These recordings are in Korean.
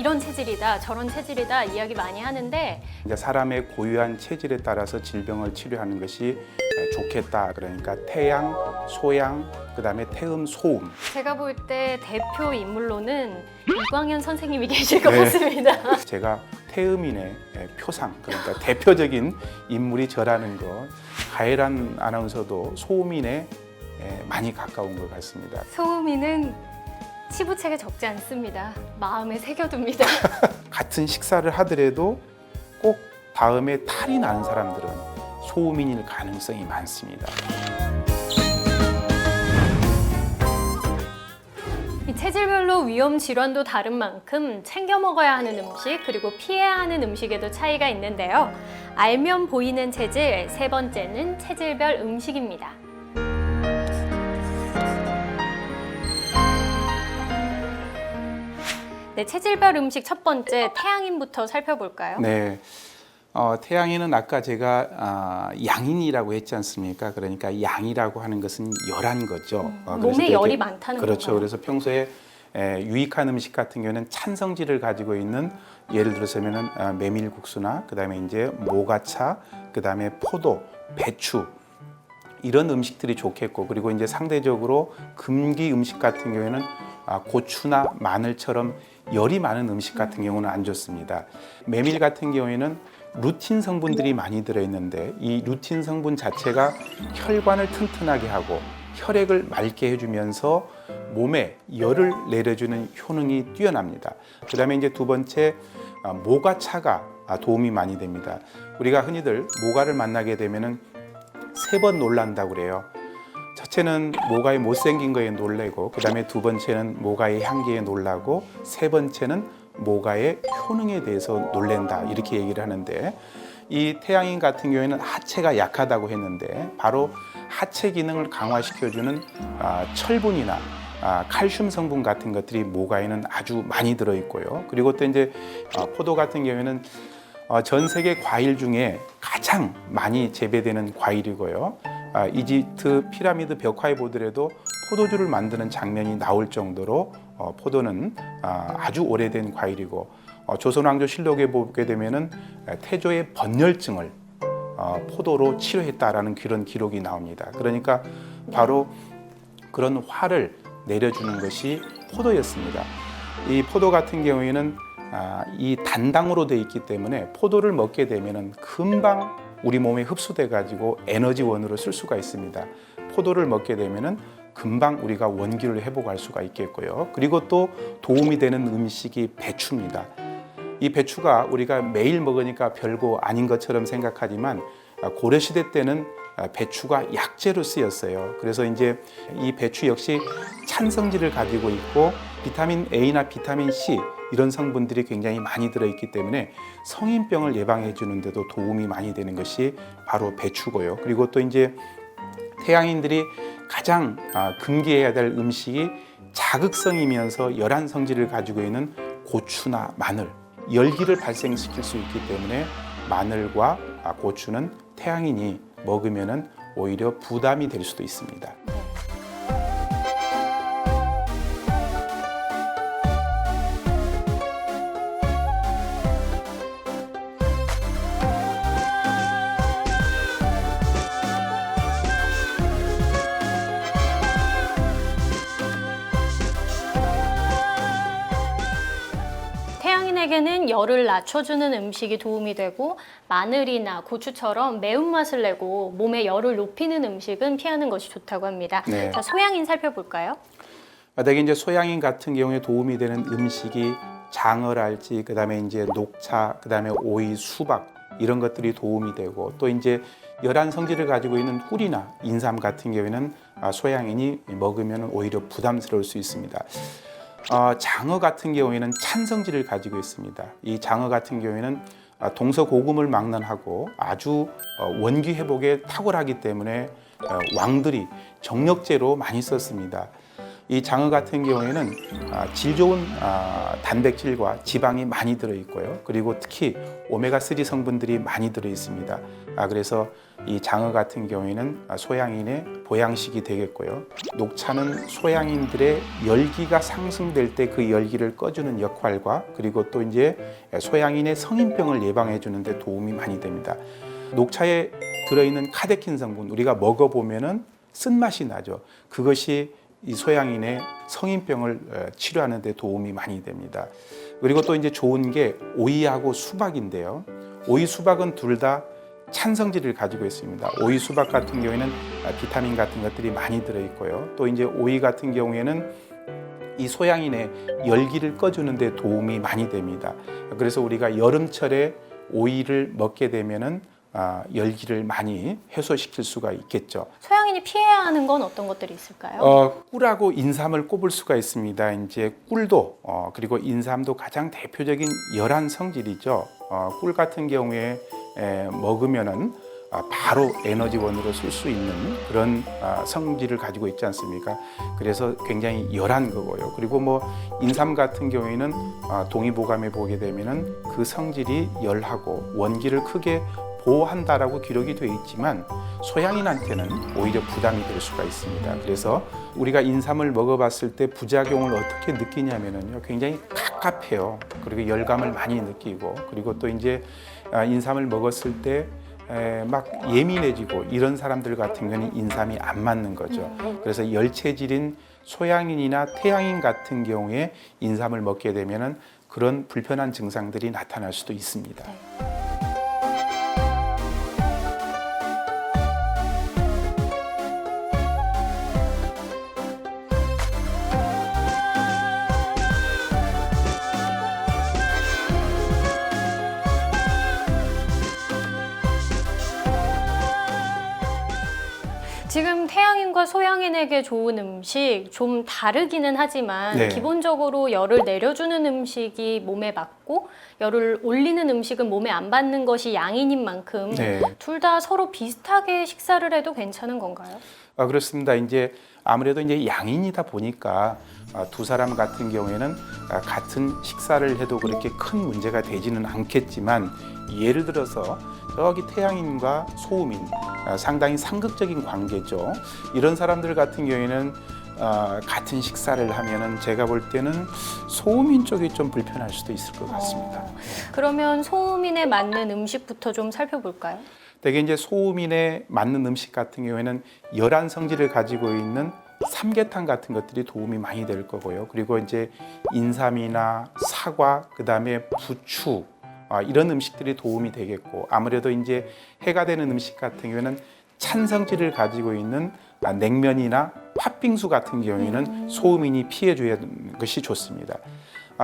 이런 체질이다, 저런 체질이다 이야기 많이 하는데 이제 사람의 고유한 체질에 따라서 질병을 치료하는 것이 좋겠다. 그러니까 태양, 소양, 그다음에 태음, 소음. 제가 볼 때 대표 인물로는 이광현 선생님이 계실 것 네. 같습니다. 제가 태음인의 표상, 그러니까 대표적인 인물이 저라는 것. 가혜란 아나운서도 소음인에 많이 가까운 것 같습니다. 소음이는 치부책에 적지 않습니다. 마음에 새겨둡니다. 같은 식사를 하더라도 꼭 다음에 탈이 나는 사람들은 소음인일 가능성이 많습니다. 이 체질별로 위험 질환도 다른 만큼 챙겨 먹어야 하는 음식 그리고 피해야 하는 음식에도 차이가 있는데요. 알면 보이는 체질, 세 번째는 체질별 음식입니다. 네, 체질별 음식 첫 번째 태양인부터 살펴볼까요? 네, 태양인은 아까 제가 양인이라고 했지 않습니까? 그러니까 양이라고 하는 것은 열한 거죠. 그래서 몸에 이렇게- 열이 많다는 그렇죠. 건가요? 그래서 평소에 유익한 음식 같은 경우는 찬성질을 가지고 있는 예를 들어서면은 메밀국수나 그다음에 이제 모가차, 그다음에 포도, 배추 이런 음식들이 좋겠고 그리고 이제 상대적으로 금기 음식 같은 경우에는 고추나 마늘처럼 열이 많은 음식 같은 경우는 안 좋습니다. 메밀 같은 경우에는 루틴 성분들이 많이 들어있는데 이 루틴 성분 자체가 혈관을 튼튼하게 하고 혈액을 맑게 해주면서 몸에 열을 내려주는 효능이 뛰어납니다. 그 다음에 이제 두 번째 모가차가 도움이 많이 됩니다. 우리가 흔히들 모가를 만나게 되면은 세 번 놀란다고 그래요. 첫째는 모가의 못생긴 거에 놀래고 그 다음에 두 번째는 모가의 향기에 놀라고 세 번째는 모가의 효능에 대해서 놀랜다 이렇게 얘기를 하는데 이 태양인 같은 경우에는 하체가 약하다고 했는데 바로 하체 기능을 강화시켜주는 철분이나 칼슘 성분 같은 것들이 모가에는 아주 많이 들어있고요. 그리고 또 이제 포도 같은 경우에는 전 세계 과일 중에 가장 많이 재배되는 과일이고요. 이집트 피라미드 벽화에 보더라도 포도주를 만드는 장면이 나올 정도로 포도는 아주 오래된 과일이고 조선왕조실록에 보게 되면은 태조의 번열증을 포도로 치료했다라는 그런 기록이 나옵니다. 그러니까 바로 그런 화를 내려주는 것이 포도였습니다. 이 포도 같은 경우에는 이 단당으로 되어 있기 때문에 포도를 먹게 되면은 금방 우리 몸에 흡수돼 가지고 에너지원으로 쓸 수가 있습니다. 포도를 먹게 되면은 금방 우리가 원기를 회복할 수가 있겠고요. 그리고 또 도움이 되는 음식이 배추입니다. 이 배추가 우리가 매일 먹으니까 별거 아닌 것처럼 생각하지만 고려시대 때는 배추가 약재로 쓰였어요. 그래서 이제 이 배추 역시 찬성질을 가지고 있고 비타민 A나 비타민 C 이런 성분들이 굉장히 많이 들어있기 때문에 성인병을 예방해 주는데도 도움이 많이 되는 것이 바로 배추고요. 그리고 또 이제 태양인들이 가장 금기해야 될 음식이 자극성이면서 열한 성질을 가지고 있는 고추나 마늘, 열기를 발생시킬 수 있기 때문에 마늘과 고추는 태양인이 먹으면은 오히려 부담이 될 수도 있습니다. 태양인에게는 열을 낮춰주는 음식이 도움이 되고 마늘이나 고추처럼 매운맛을 내고 몸에 열을 높이는 음식은 피하는 것이 좋다고 합니다. 네. 자, 소양인 살펴볼까요? 만약에 이제 소양인 같은 경우에 도움이 되는 음식이 장어랄지 그다음에 이제 녹차, 그다음에 오이, 수박 이런 것들이 도움이 되고 또 이제 열한 성질을 가지고 있는 꿀이나 인삼 같은 경우에는 소양인이 먹으면 오히려 부담스러울 수 있습니다. 장어 같은 경우에는 찬성질을 가지고 있습니다. 이 장어 같은 경우에는 동서고금을 망론하고 아주 원기 회복에 탁월하기 때문에 왕들이 정력제로 많이 썼습니다. 이 장어 같은 경우에는 질 좋은 단백질과 지방이 많이 들어 있고요. 그리고 특히 오메가3 성분들이 많이 들어 있습니다. 그래서 이 장어 같은 경우에는 소양인의 보양식이 되겠고요. 녹차는 소양인들의 열기가 상승될 때 그 열기를 꺼주는 역할과 그리고 또 이제 소양인의 성인병을 예방해 주는데 도움이 많이 됩니다. 녹차에 들어있는 카테킨 성분 우리가 먹어보면은 쓴맛이 나죠. 그것이 이 소양인의 성인병을 치료하는 데 도움이 많이 됩니다. 그리고 또 이제 좋은 게 오이하고 수박인데요. 오이, 수박은 둘 다 찬성질을 가지고 있습니다. 오이, 수박 같은 경우에는 비타민 같은 것들이 많이 들어 있고요. 또 이제 오이 같은 경우에는 이 소양인의 열기를 꺼주는 데 도움이 많이 됩니다. 그래서 우리가 여름철에 오이를 먹게 되면은 열기를 많이 해소시킬 수가 있겠죠. 소양인이 피해야 하는 건 어떤 것들이 있을까요? 꿀하고 인삼을 꼽을 수가 있습니다. 이제 꿀도 그리고 인삼도 가장 대표적인 열한 성질이죠. 꿀 같은 경우에 먹으면은 바로 에너지원으로 쓸 수 있는 그런 성질을 가지고 있지 않습니까? 그래서 굉장히 열한 거고요. 그리고 뭐 인삼 같은 경우에는 동의보감에 보게 되면은 그 성질이 열하고 원기를 크게 보호한다라고 기록이 되어 있지만 소양인한테는 오히려 부담이 될 수가 있습니다. 그래서 우리가 인삼을 먹어봤을 때 부작용을 어떻게 느끼냐면요, 굉장히 갑갑해요. 그리고 열감을 많이 느끼고 그리고 또 이제 인삼을 먹었을 때 막 예민해지고 이런 사람들 같은 경우는 인삼이 안 맞는 거죠. 그래서 열체질인 소양인이나 태양인 같은 경우에 인삼을 먹게 되면은 그런 불편한 증상들이 나타날 수도 있습니다. 지금 태양인과 소양인에게 좋은 음식 좀 다르기는 하지만 네. 기본적으로 열을 내려주는 음식이 몸에 맞고 열을 올리는 음식은 몸에 안 받는 것이 양인인 만큼 네. 둘 다 서로 비슷하게 식사를 해도 괜찮은 건가요? 그렇습니다. 이제 아무래도 이제 양인이다 보니까 두 사람 같은 경우에는 같은 식사를 해도 그렇게 큰 문제가 되지는 않겠지만 예를 들어서 저기 태양인과 소음인 상당히 상극적인 관계죠. 이런 사람들 같은 경우에는 같은 식사를 하면은 제가 볼 때는 소음인 쪽이 좀 불편할 수도 있을 것 같습니다. 그러면 소음인에 맞는 음식부터 좀 살펴볼까요? 대개 이제 소음인에 맞는 음식 같은 경우에는 열한 성질을 가지고 있는 삼계탕 같은 것들이 도움이 많이 될 거고요. 그리고 이제 인삼이나 사과, 그다음에 부추 이런 음식들이 도움이 되겠고 아무래도 이제 해가 되는 음식 같은 경우에는 찬 성질을 가지고 있는 냉면이나 팥빙수 같은 경우에는 소음인이 피해줘야 하는 것이 좋습니다.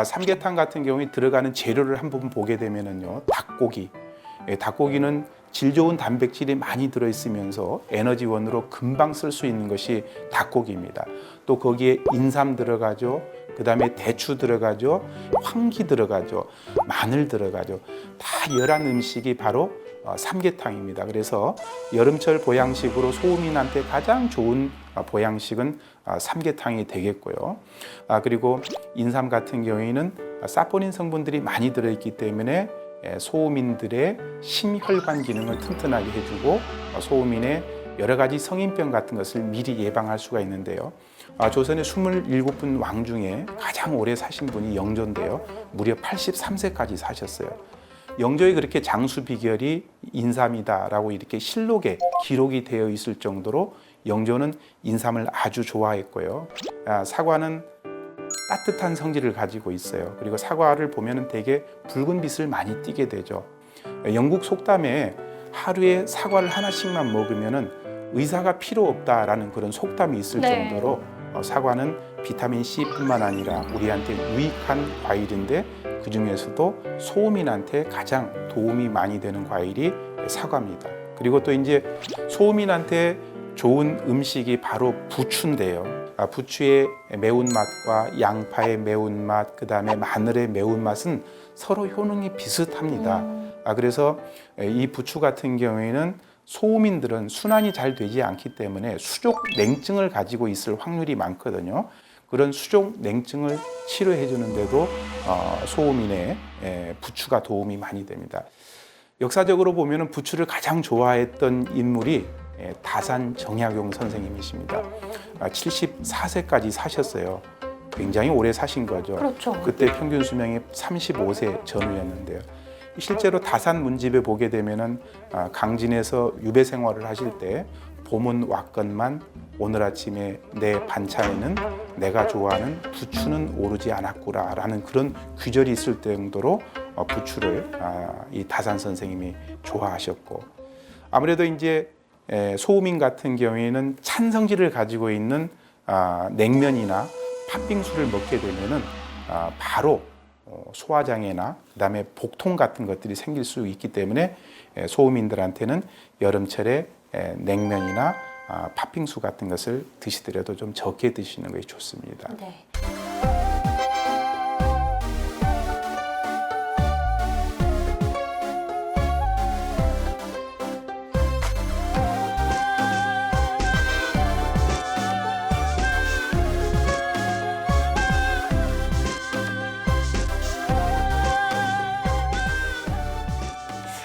삼계탕 같은 경우에 들어가는 재료를 한번 보게 되면은요, 닭고기. 닭고기는 질 좋은 단백질이 많이 들어있으면서 에너지원으로 금방 쓸 수 있는 것이 닭고기입니다. 또 거기에 인삼 들어가죠. 그 다음에 대추 들어가죠. 황기 들어가죠. 마늘 들어가죠. 다 열한 음식이 바로 삼계탕입니다. 그래서 여름철 보양식으로 소음인한테 가장 좋은 보양식은 삼계탕이 되겠고요. 그리고 인삼 같은 경우에는 사포닌 성분들이 많이 들어있기 때문에 소음인들의 심혈관 기능을 튼튼하게 해주고 소음인의 여러 가지 성인병 같은 것을 미리 예방할 수가 있는데요. 조선의 27분 왕 중에 가장 오래 사신 분이 영조인데요. 무려 83세까지 사셨어요. 영조의 그렇게 장수 비결이 인삼이다라고 이렇게 실록에 기록이 되어 있을 정도로 영조는 인삼을 아주 좋아했고요. 사과는 따뜻한 성질을 가지고 있어요. 그리고 사과를 보면 되게 붉은 빛을 많이 띠게 되죠. 영국 속담에 하루에 사과를 하나씩만 먹으면 의사가 필요 없다라는 그런 속담이 있을 정도로 사과는 비타민 C뿐만 아니라 우리한테 유익한 과일인데 그 중에서도 소음인한테 가장 도움이 많이 되는 과일이 사과입니다. 그리고 또 이제 소음인한테 좋은 음식이 바로 부추인데요. 부추의 매운맛과 양파의 매운맛, 그 다음에 마늘의 매운맛은 서로 효능이 비슷합니다. 그래서 이 부추 같은 경우에는 소음인들은 순환이 잘 되지 않기 때문에 수족 냉증을 가지고 있을 확률이 많거든요. 그런 수족 냉증을 치료해 주는데도 소음인의 부추가 도움이 많이 됩니다. 역사적으로 보면 부추를 가장 좋아했던 인물이 다산 정약용 선생님이십니다. 74세까지 사셨어요. 굉장히 오래 사신 거죠. 그렇죠. 그때 평균 수명이 35세 전후였는데요. 실제로 다산 문집에 보게 되면은 강진에서 유배 생활을 하실 때 봄은 왔건만 오늘 아침에 내 반찬에는 내가 좋아하는 부추는 오르지 않았구나라는 그런 귀절이 있을 정도로 부추를 이 다산 선생님이 좋아하셨고, 아무래도 이제 소음인 같은 경우에는 찬성질을 가지고 있는 냉면이나 팥빙수를 먹게 되면은 바로 소화장애나 그다음에 복통 같은 것들이 생길 수 있기 때문에 소음인들한테는 여름철에 냉면이나 팥빙수 같은 것을 드시더라도 좀 적게 드시는 것이 좋습니다. 네.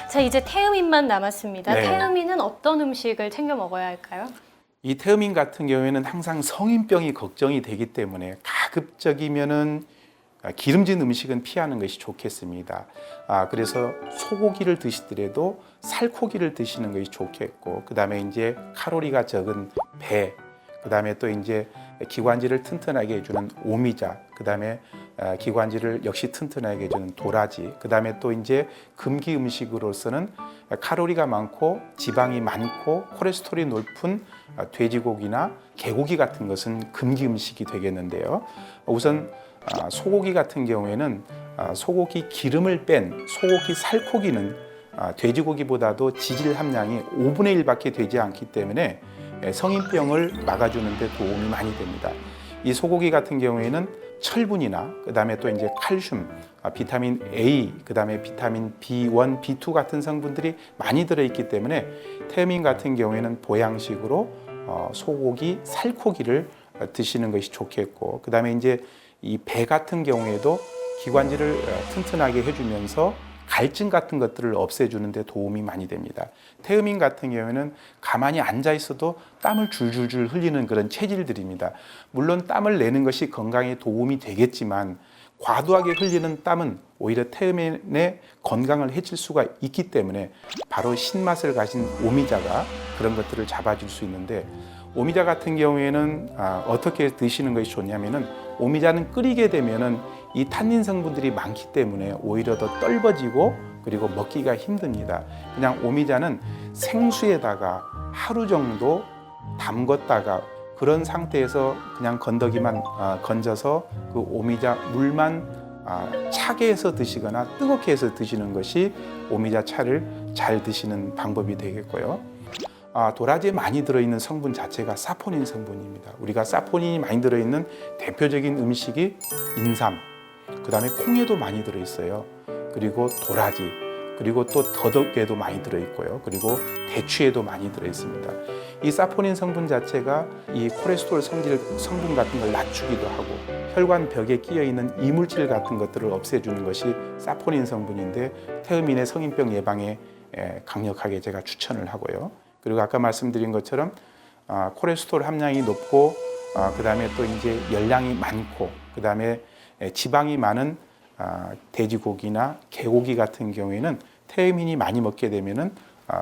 자, 이제 태음인만 남았습니다. 네. 태음인은 어떤 음식을 챙겨 먹어야 할까요? 이 태음인 같은 경우에는 항상 성인병이 걱정이 되기 때문에 가급적이면은 기름진 음식은 피하는 것이 좋겠습니다. 그래서 소고기를 드시더라도 살코기를 드시는 것이 좋겠고, 그 다음에 이제 칼로리가 적은 배, 그 다음에 또 이제 기관지를 튼튼하게 해주는 오미자, 그 다음에 기관지를 역시 튼튼하게 해주는 도라지, 그 다음에 또 이제 금기 음식으로서는 칼로리가 많고 지방이 많고 콜레스테롤이 높은 돼지고기나 개고기 같은 것은 금기 음식이 되겠는데요. 우선 소고기 같은 경우에는 소고기 기름을 뺀 소고기 살코기는 돼지고기보다도 지질 함량이 5분의 1밖에 되지 않기 때문에 성인병을 막아주는 데 도움이 많이 됩니다. 이 소고기 같은 경우에는 철분이나 그다음에 또 이제 칼슘, 비타민 A, 그다음에 비타민 B1, B2 같은 성분들이 많이 들어있기 때문에 태음인 같은 경우에는 보양식으로 소고기, 살코기를 드시는 것이 좋겠고, 그다음에 이제 이 배 같은 경우에도 기관지를 튼튼하게 해주면서 갈증 같은 것들을 없애주는 데 도움이 많이 됩니다. 태음인 같은 경우에는 가만히 앉아 있어도 땀을 줄줄줄 흘리는 그런 체질들입니다. 물론 땀을 내는 것이 건강에 도움이 되겠지만 과도하게 흘리는 땀은 오히려 태음인의 건강을 해칠 수가 있기 때문에 바로 신맛을 가진 오미자가 그런 것들을 잡아줄 수 있는데, 오미자 같은 경우에는 어떻게 드시는 것이 좋냐면은, 오미자는 끓이게 되면은 이 탄닌 성분들이 많기 때문에 오히려 더 떫어지고 그리고 먹기가 힘듭니다. 그냥 오미자는 생수에다가 하루 정도 담궜다가 그런 상태에서 그냥 건더기만 건져서 그 오미자 물만 차게 해서 드시거나 뜨겁게 해서 드시는 것이 오미자 차를 잘 드시는 방법이 되겠고요. 도라지에 많이 들어있는 성분 자체가 사포닌 성분입니다. 우리가 사포닌이 많이 들어있는 대표적인 음식이 인삼, 그 다음에 콩에도 많이 들어있어요. 그리고 도라지, 그리고 또 더덕에도 많이 들어있고요. 그리고 대추에도 많이 들어있습니다. 이 사포닌 성분 자체가 이 콜레스테롤 성분 같은 걸 낮추기도 하고 혈관 벽에 끼어 있는 이물질 같은 것들을 없애주는 것이 사포닌 성분인데, 태음인의 성인병 예방에 강력하게 제가 추천을 하고요. 그리고 아까 말씀드린 것처럼 콜레스테롤 함량이 높고 그 다음에 또 이제 열량이 많고 그 다음에 지방이 많은 돼지고기나 개고기 같은 경우에는 태음인이 많이 먹게 되면은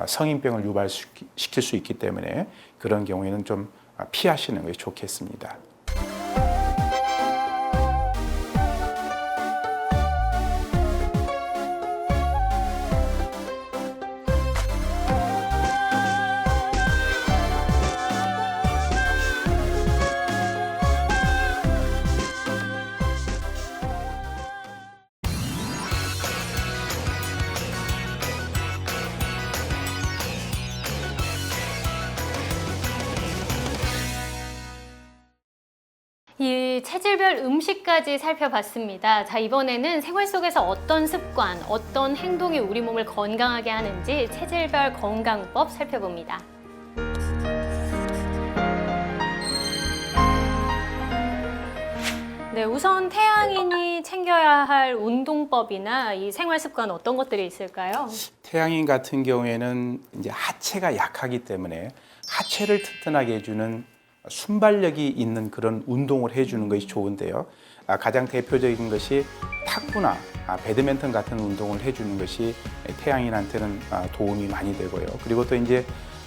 성인병을 유발시킬 수 있기 때문에 그런 경우에는 좀 피하시는 것이 좋겠습니다. 이 체질별 음식까지 살펴봤습니다. 자, 이번에는 생활 속에서 어떤 습관, 어떤 행동이 우리 몸을 건강하게 하는지 체질별 건강법 살펴봅니다. 네, 우선 태양인이 챙겨야 할 운동법이나 이 생활 습관 어떤 것들이 있을까요? 태양인 같은 경우에는 이제 하체가 약하기 때문에 하체를 튼튼하게 해주는 순발력이 있는 그런 운동을 해주는 것이 좋은데요. 가장 대표적인 것이 탁구나 배드민턴 같은 운동을 해주는 것이 태양인한테는 도움이 많이 되고요. 그리고 또 이제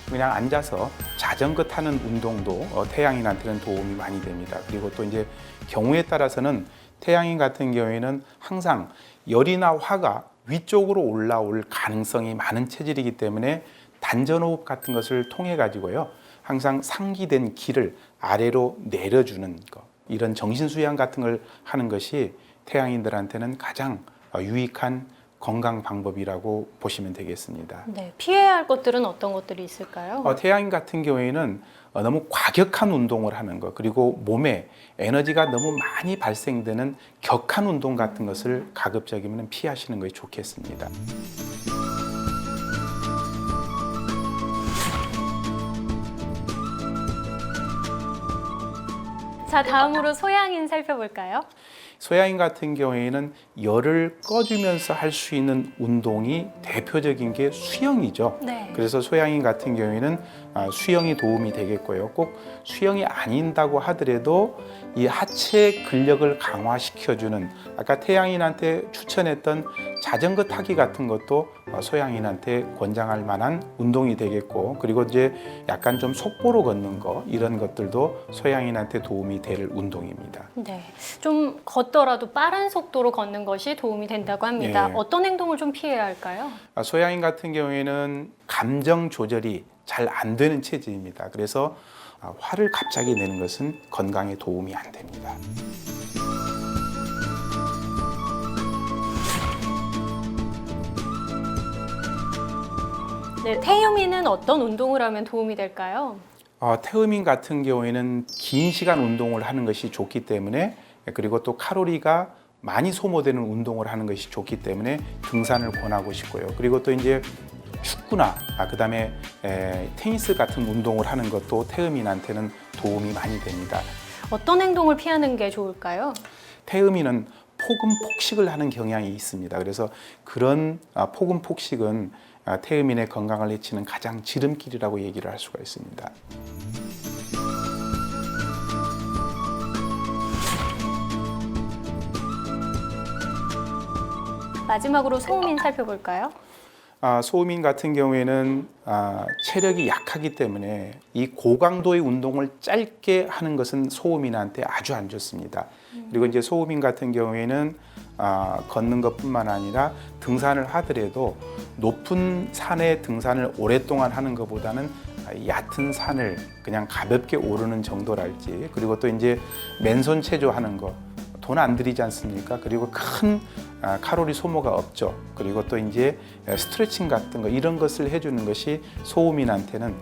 그냥 앉아서 자전거 타는 운동도 태양인한테는 도움이 많이 됩니다. 그리고 또 이제 경우에 따라서는 태양인 같은 경우에는 항상 열이나 화가 위쪽으로 올라올 가능성이 많은 체질이기 때문에 단전호흡 같은 것을 통해 가지고요. 항상 상기된 기를 아래로 내려주는 것, 이런 정신수양 같은 걸 하는 것이 태양인들한테는 가장 유익한 건강 방법이라고 보시면 되겠습니다. 네, 피해야 할 것들은 어떤 것들이 있을까요? 태양인 같은 경우에는 너무 과격한 운동을 하는 것, 그리고 몸에 에너지가 너무 많이 발생되는 격한 운동 같은 것을 가급적이면 피하시는 것이 좋겠습니다. 자, 다음으로 소양인 살펴볼까요? 소양인 같은 경우에는 열을 꺼주면서 할 수 있는 운동이 대표적인 게 수영이죠. 네. 그래서 소양인 같은 경우에는 수영이 도움이 되겠고요. 꼭 수영이 아닌다고 하더라도 이 하체 근력을 강화시켜주는, 아까 태양인한테 추천했던 자전거 타기 같은 것도 소양인한테 권장할 만한 운동이 되겠고, 그리고 이제 약간 좀 속보로 걷는 거, 이런 것들도 소양인한테 도움이 될 운동입니다. 네, 좀 걷더라도 빠른 속도로 걷는 것이 도움이 된다고 합니다. 예. 어떤 행동을 좀 피해야 할까요? 소양인 같은 경우에는 감정 조절이 잘 안 되는 체질입니다. 그래서 화를 갑자기 내는 것은 건강에 도움이 안 됩니다. 네, 태음인은 어떤 운동을 하면 도움이 될까요? 태음인 같은 경우에는 긴 시간 운동을 하는 것이 좋기 때문에, 그리고 또 칼로리가 많이 소모되는 운동을 하는 것이 좋기 때문에 등산을 권하고 싶고요. 그리고 또 이제 축구나 그다음에 테니스 같은 운동을 하는 것도 태음인한테는 도움이 많이 됩니다. 어떤 행동을 피하는 게 좋을까요? 태음인은 폭음폭식을 하는 경향이 있습니다. 그래서 그런 폭음폭식은 태음인의 건강을 해치는 가장 지름길이라고 얘기를 할 수가 있습니다. 마지막으로 소음인 살펴볼까요? 소음인 같은 경우에는 체력이 약하기 때문에 이 고강도의 운동을 짧게 하는 것은 소음인한테 아주 안 좋습니다. 그리고 이제 소음인 같은 경우에는 걷는 것뿐만 아니라 등산을 하더라도 높은 산에 등산을 오랫동안 하는 것보다는 얕은 산을 그냥 가볍게 오르는 정도랄지, 그리고 또 이제 맨손 체조하는 거 돈 안 들이지 않습니까? 그리고 큰 칼로리 소모가 없죠. 그리고 또 이제 스트레칭 같은 거, 이런 것을 해주는 것이 소음인한테는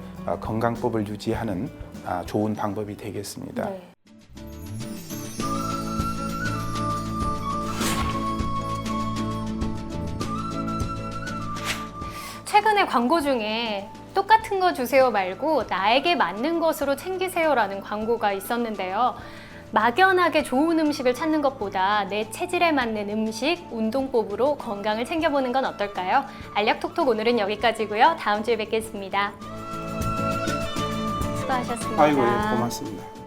건강법을 유지하는 좋은 방법이 되겠습니다. 네. 최근에 광고 중에 똑같은 거 주세요 말고 나에게 맞는 것으로 챙기세요라는 광고가 있었는데요. 막연하게 좋은 음식을 찾는 것보다 내 체질에 맞는 음식, 운동법으로 건강을 챙겨보는 건 어떨까요? 알약톡톡 오늘은 여기까지고요. 다음 주에 뵙겠습니다. 수고하셨습니다. 아이고, 예, 고맙습니다.